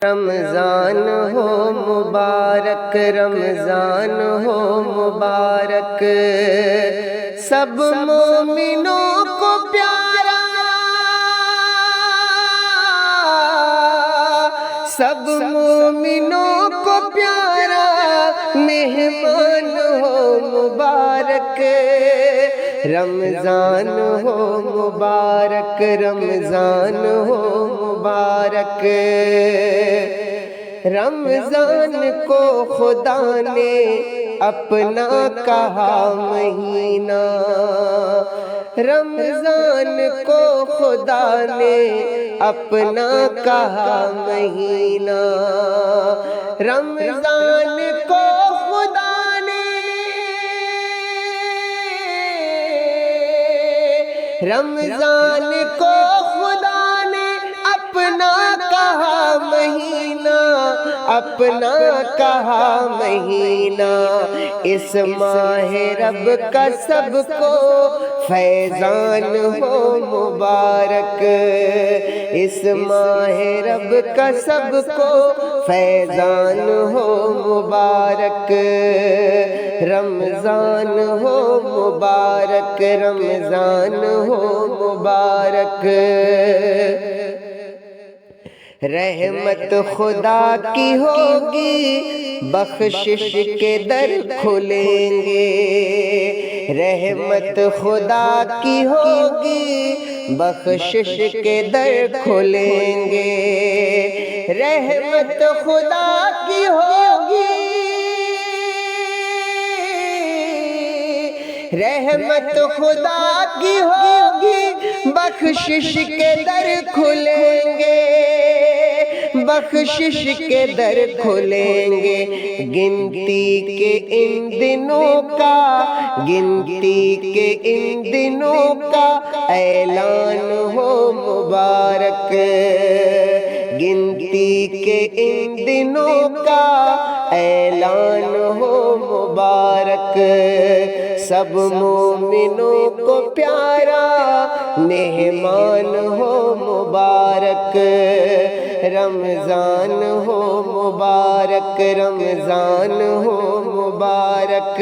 رمضان ہو مبارک، رمضان ہو مبارک، سب مومنوں کو پیارا، سب مومنوں کو پیارا مہمان ہو مبارک، رمضان ہو مبارک، رمضان ہو مبارک۔ رمضان کو خدا نے اپنا کہا مہینہ، رمضان کو خدا نے اپنا کہا مہینہ، رمضان کو خدا نے، رمضان کو خدا نے اپنا کہا مہینہ، اپنا کہا مہینہ، اس ماہ رب کا سب کو فیضان ہو مبارک، اس ماہ رب کا سب کو فیضان ہو مبارک، رمضان ہو مبارک، رمضان ہو مبارک۔ رحمت خدا کی ہوگی، بخشش کے در کھلیں گے، رحمت خدا کی ہوگی، بخشش کے در کھلیں گے، رحمت خدا کی ہوگی، رحمت خدا کی ہوگی، بخشش کے در کھلیں گے، بخشش کے در کھلیں گے، گنتی کے ان دنوں کا، گنتی کے ان دنوں کا اعلان ہو مبارک، گنتی کے ان دنوں کا اعلان ہو مبارک، سب مومنوں کو پیارا مہمان ہو مبارک، رمضان ہو مبارک، رمضان ہو مبارک۔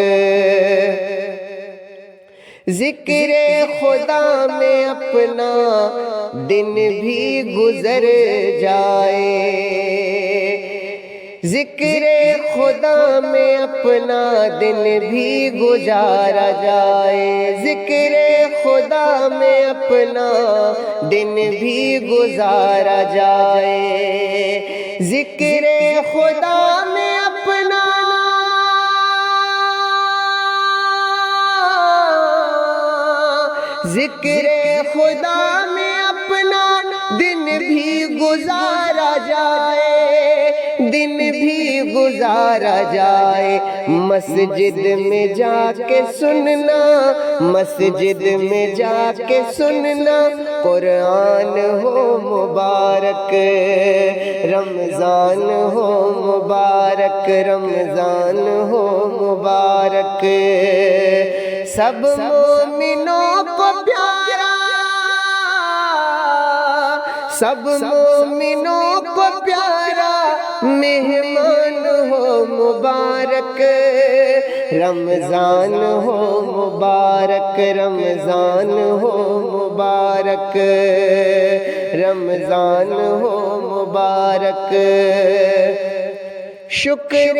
ذکر خدا میں اپنا دن بھی گزر جائے، ذکر خدا میں اپنا دن بھی گزارا جائے، ذکر خدا میں اپنا دن بھی گزارا جائے، ذکر خدا میں اپنا، ذکر خدا میں اپنا دن بھی گزارا جائے، دن بھی گزارا جائے، مسجد میں جا کے سننا، مسجد میں جا کے سننا قرآن ہو مبارک، رمضان ہو مبارک، رمضان ہو مبارک، سب مومنوں کو پیارا، سب مومنوں کو پیارا مہمان ہو مبارک، رمضان ہو مبارک، رمضان ہو مبارک، رمضان ہو مبارک۔ شکر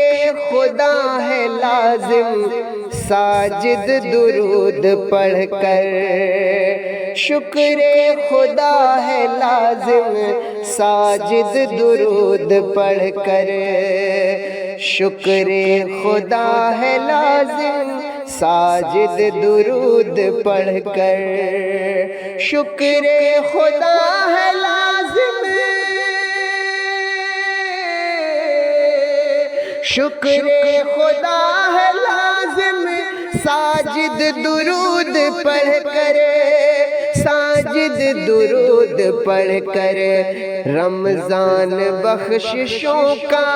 خدا ہے لازم ساجد درود پڑھ کر، شکر خدا ہے لازم ساجد درود پڑھ کر، شکر خدا ہے لازم ساجد درود پڑھ کر، شکر خدا ہے لازم، شکر خدا ہے لازم ساجد درود پڑھ کر، ساجد درود پڑھ کر، رمضان بخششوں کا،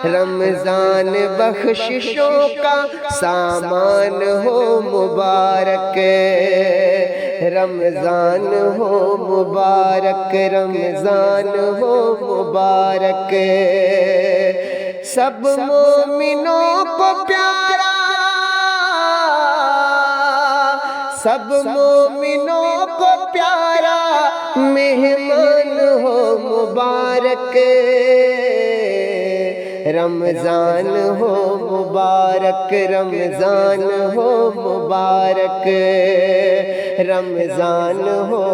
رمضان بخششوں کا سامان ہو مبارک، رمضان ہو مبارک، رمضان ہو مبارک، سب مومنوں کو پیارا، سب مومنوں کو پیارا مہمان ہو مبارک، رمضان ہو مبارک، رمضان ہو مبارک، رمضان ہو